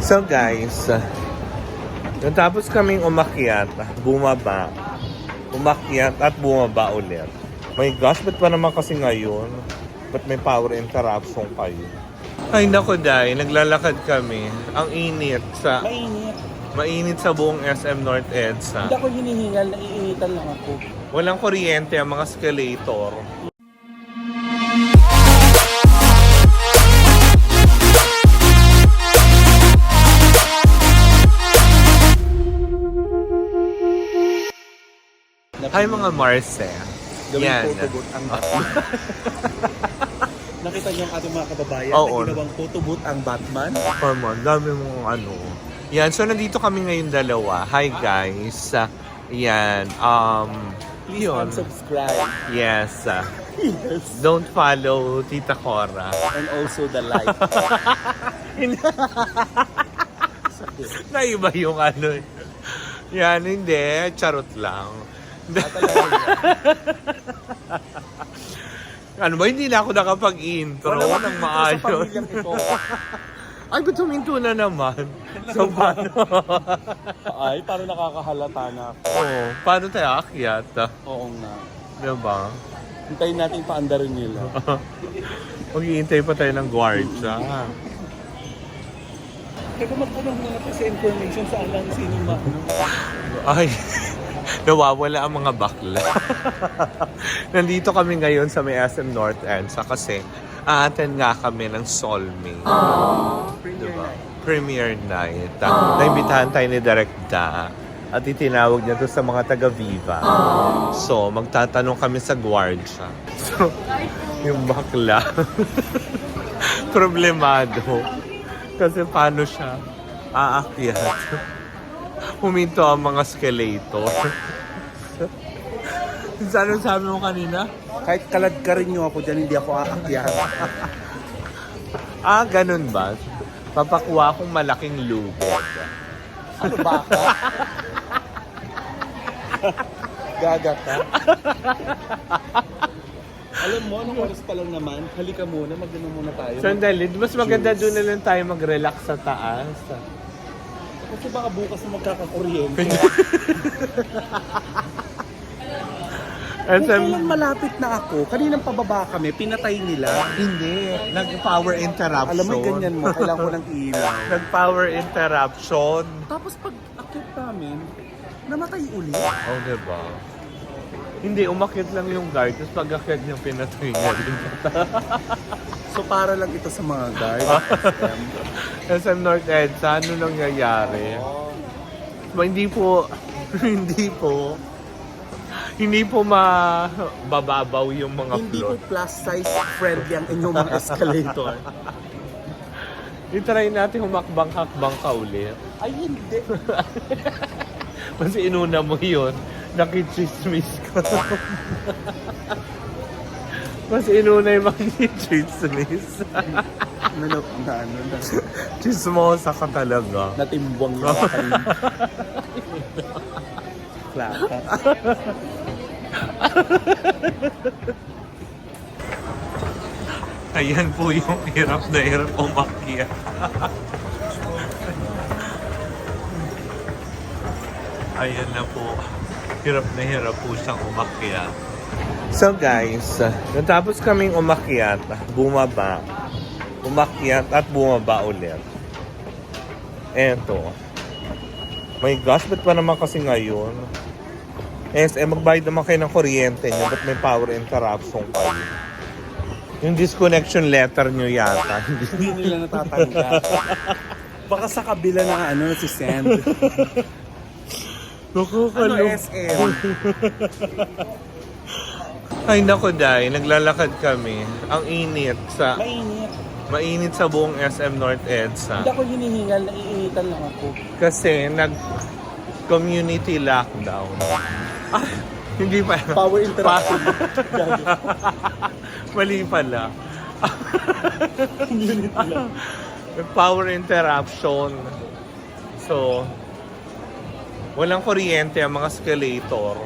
So guys, natapos kaming umakyat, bumaba, umakyat at bumaba ulit. My gosh, ba't pa naman kasi ngayon? Ba't may power interruption kayo? Ay nako Day, naglalakad kami. Ang init sa... Mainit. Mainit sa buong SM North EDSA. Hindi ako hinihingal, naiinitan lang ako. Walang kuryente ang mga escalator. Hi mga Marce. Gawing Yan. photobooth ang Batman. Nakita niyo ang ating mga kababayan Oo. na ginawang photobooth ang Batman? Come on, dami mong ano. Yan, so nandito kami ngayon dalawa. Hi guys. Yan, Please yun. unsubscribe. Yes. Yes. Don't follow Tita Cora. And also the like. Naiba yung ano. Yan, hindi. Charot lang. Ano ba, hindi na ako nakapag-intro ng maayos. Sa pamilyang ito. Ay, ba't huminto na naman? So, paano? Ay, parang nakakahalata na ako. Oo, paano tayo akyat? Oo nga. Diba? Hintayin natin paandarin nila. Maghihintay pa tayo ng guardia. Teka, magpunong muna pa sa information sa alang sinima. Ay, nawawala ang mga bakla. Nandito kami ngayon sa may SM North EDSA kasi a-attend nga kami ng Solme. Diba? Premiere night. Naimbitahan tayo ni Direk Da at itinawag niya to sa mga taga-Viva. So, magtatanong kami sa guardia. So, yung bakla problemado. Kasi paano siya aakyat? Huminto ang mga escalator. Ano sabi mo kanina? Kahit kalad ka rin nyo ako dyan, hindi ako aakyat. Ganun ba? Papakuha akong malaking lubog. Ano ba ka? Gaga ka? Alam mo, anong oras pa lang naman? Halika muna, mag-ano muna tayo. Sandali, mas maganda doon na lang tayo mag-relax sa taas. Kasi baka bukas na magkakakuryente. Kung kailang malapit na ako, kaninang pababa kami, pinatay nila. Hindi, nag-power interruption. Alam mo, ganyan mo, kailangan ko ng ilaw. Nag-power interruption. Tapos pag akit namin, namatay ulit. Oh, diba? Hindi, umakit lang yung guard, tapos pag-akit niya, pinatay niya din. So para lang ito sa mga guard. SM North EDSA, ano nangyayari? Hindi po, hindi po mabababaw yung mga Hindi floor. po plus size friendly ang inyong mga escalator. I-try natin humakbang-hakbang ka ulit. Ay hindi. Kasi inuna mo yun, nakichismis ko. Mas inuna yung makichismis. Ano. Chismosa ka talaga. Natimbang yung kayo. Plaka. Ayan po yung hirap na hirap umakyat. Ayan na po. Hirap na hirap po siyang umakyat. So guys, natapos kaming umakyat, bumaba, umakyat at bumaba ulit. Eto. My gosh, ba't pa naman kasi ngayon? Magbayad naman kayo ng kuryente nyo, ba't may power interruption kayo? Yung disconnection letter nyo yata. Hindi nila natatanggap. Baka sa kabila na si Send. Ano SM? Ay nako Day, naglalakad kami. Ang init sa... Mainit. Mainit sa buong SM North EDSA. Hindi ako hinihingal, naiinitan lang ako. Kasi nag-community lockdown. Hindi pa. Power interruption. Mali pala. Community lang. Power interruption. So, walang kuryente ang mga escalator.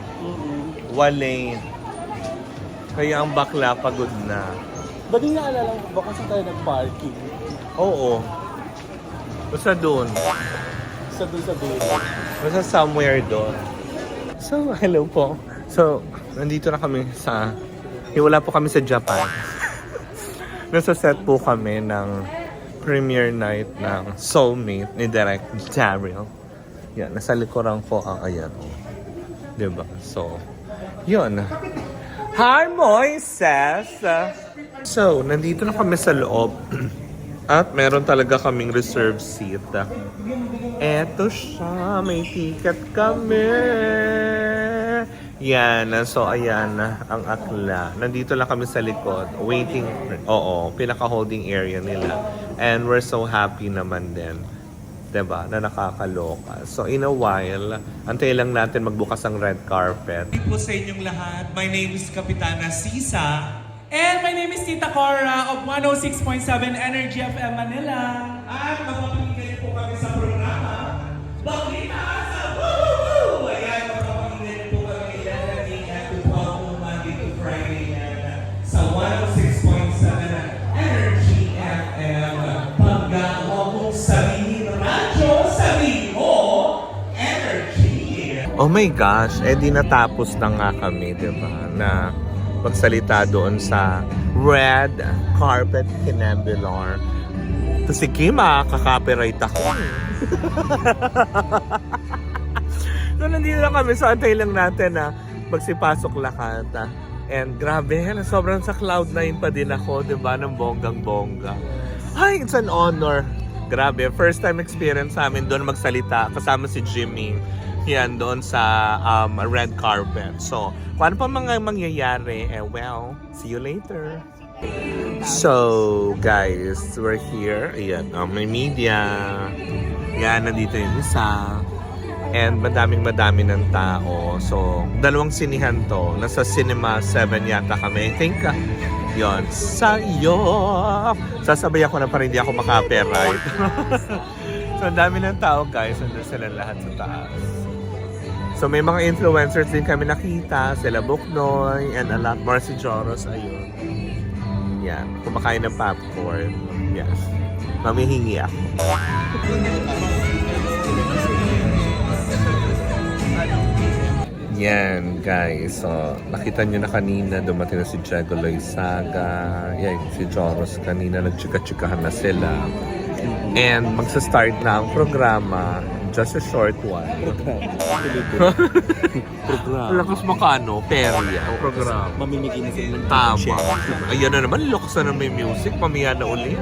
Wale. Kaya ang bakla pagod na. Ba't yung naalala mo ba kung saan tayo nag-parking? Oo. Basta doon. Sa dulo. Basta somewhere doon. So, hello po. So, nandito na kami sa... Wala po kami sa Japan. Nasa set po kami ng premiere night ng Soulmate ni Direct Daryl. Yan, nasa likuran ko ang ayan. Diba? So, yun. Hi, Moises! So, nandito na kami sa loob. At meron talaga kaming reserve seat. Eto siya, may ticket kami. Yan, so ayan ang akla. Nandito lang kami sa likod, waiting. Oo, pinaka-holding area nila. And we're so happy naman din. Diba? Na nakakaloka. So in a while, antay lang natin magbukas ang red carpet. Po sa inyong lahat. My name is Kapitana Sisa. And my name is Tita Cora of 106.7 Energy FM Manila. At mapapakinggan po kami sa programa Balita sa Woo! Ayan, mapapakinggan po kami 11 a.m. to 12 noon Monday to Friday yan sa 106.7 Energy FM. Pagka mo sabihin radyo, sabihin mo Energy. Oh my gosh, eh di natapos na nga kami, diba? Na magsalita doon sa red carpet kinambilar. Ito si Kima, kakopyright ako. So nandito lang kami, so antay lang natin na magsipasok lahat. And grabe, sobrang sa Cloud9 pa din ako, diba? Ng bonggang-bongga. Ay, it's an honor. Grabe, first time experience namin doon magsalita kasama si Jimmy. Yan, doon sa red carpet. So, kung ano pa mga mangyayari, well, see you later. So, guys, we're here. Ayan, may media. Yan, nandito yung isa. And madaming ng tao. So, dalawang sinihan to. Nasa Cinema 7 yata kami. I think, yun, sa'yo. Sasabay ako na parang hindi ako makapiright. So, ang dami ng tao, guys. Nandun sila lahat sa taas. So, may mga influencers din kami nakita. Sila Buknoy and a lot more. Si Joros, ayun. Yan. Kumakain ng popcorn. Yes. Mamihingi ako. Yan, guys. So, nakita nyo na kanina, dumating na si Diego Loizaga. Yan, si Joros kanina, nagchika-chikahan na sila. And magsa-start na ang programa. Just a short one. Program. Lakas makano, perya. Program. Mamimigay na sila ng Tama. Ayan na naman, lakas na may music. Mamaya na ulit.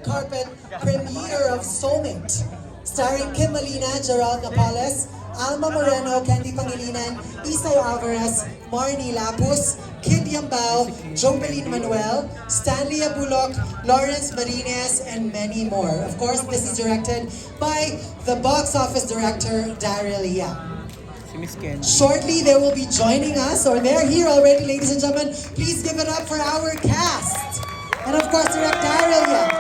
Carpet premiere of Soulmate, starring Kim Molina, Gerald Napales, Alma Moreno, Candy Pangilinan, Isay Alvarez, Marnie Lapus, Kid Yambao, Jopeline Manuel, Stanley Abulok, Lawrence Marines, and many more. Of course, this is directed by the box office director, Daryl Yap. Shortly, they will be joining us, or they're here already, ladies and gentlemen. Please give it up for our cast. And of course, Direct Daryl Yap.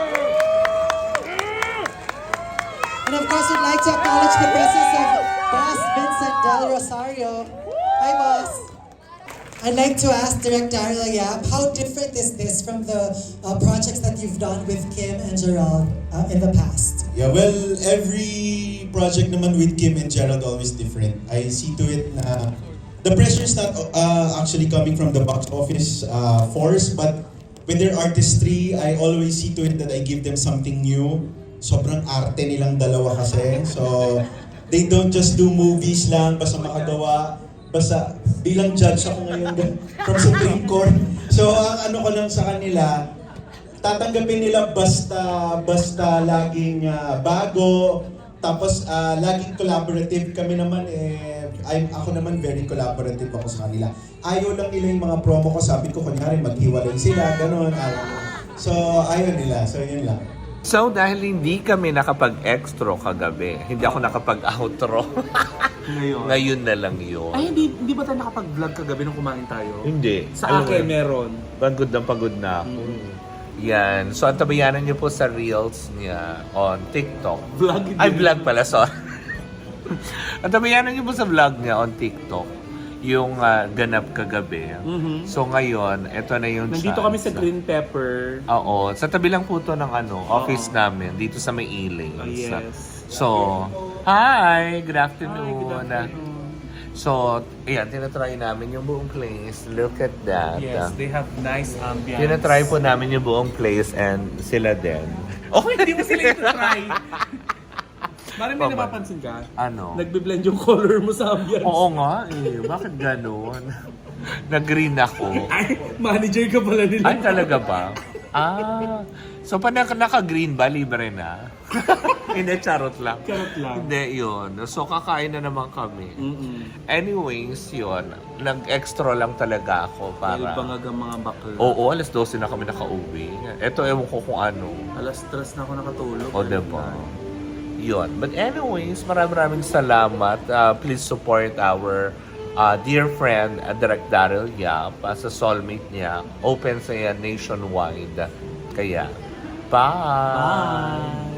And of course, we'd like to acknowledge the presence of Boss Vincent Del Rosario. Hi, Boss. I'd like to ask Direct Daryl Yap, how different is this from the projects that you've done with Kim and Gerald in the past? Yeah, well, every project naman with Kim and Gerald always different. I see to it na the pressure is not actually coming from the box office force, but with their artistry, I always see to it that I give them something new. Sobrang arte nilang dalawa kasi. So, they don't just do movies lang, basta makagawa. Basta bilang judge ako ngayon from Supreme Court. So, ang ano ko lang sa kanila, tatanggapin nila basta laging bago, tapos laging collaborative kami naman ako naman very collaborative ako sa kanila. Ayaw lang nila yung mga promo ko, sabi ko kunyari maghiwalay sila, gano'n. So ayaw nila, so yun lang. So, dahil hindi kami nakapag-extra kagabi, hindi ako nakapag-outro. Ngayon na lang yun. Ay, hindi ba tayo nakapag-vlog kagabi nung kumain tayo? Hindi. Sa akin, meron. Pagod na ako. Yan. So, antabayanan niyo po sa Reels niya on TikTok. Vlog. Ay, vlog pala, sorry. Antabayanan niyo po sa vlog niya on TikTok. yung ganap kagabi. So ngayon, ito na yung Nandito chance. kami sa Green Pepper. Oo, sa tabi lang po to ng office namin, dito sa may Ealing. Yes. So, hi! Good afternoon. Good afternoon. So, ayan, tinatry namin yung buong place. Look at that. Yes, they have nice ambience. Tinatry po namin yung buong place and sila din. Oh, hindi mo sila ito-try. Parang may Papa. napapansin ka? Ano? Nagbe-blend yung color mo sa ambience. Oo nga eh. Bakit ganun? Nag-green ako. Ay, manager ka pala nila. Ay, talaga ba? So pa naka-green ba, libre na? Hindi, charot lang. Charot lang. Hindi, yun. So kakain na naman kami. Anyways, yun. Nag-extra lang talaga ako Dahil para... bangag ang mga bakla. Oo, alas 12 na kami nakauwi. Ito, ewan ko kung ano. Alas 3 na ako nakatulog. O, diba? Yun. But anyways, maraming salamat. Please support our dear friend, Direk Daryl Yap, sa soulmate niya. Open sa yan nationwide. Kaya, bye! Bye!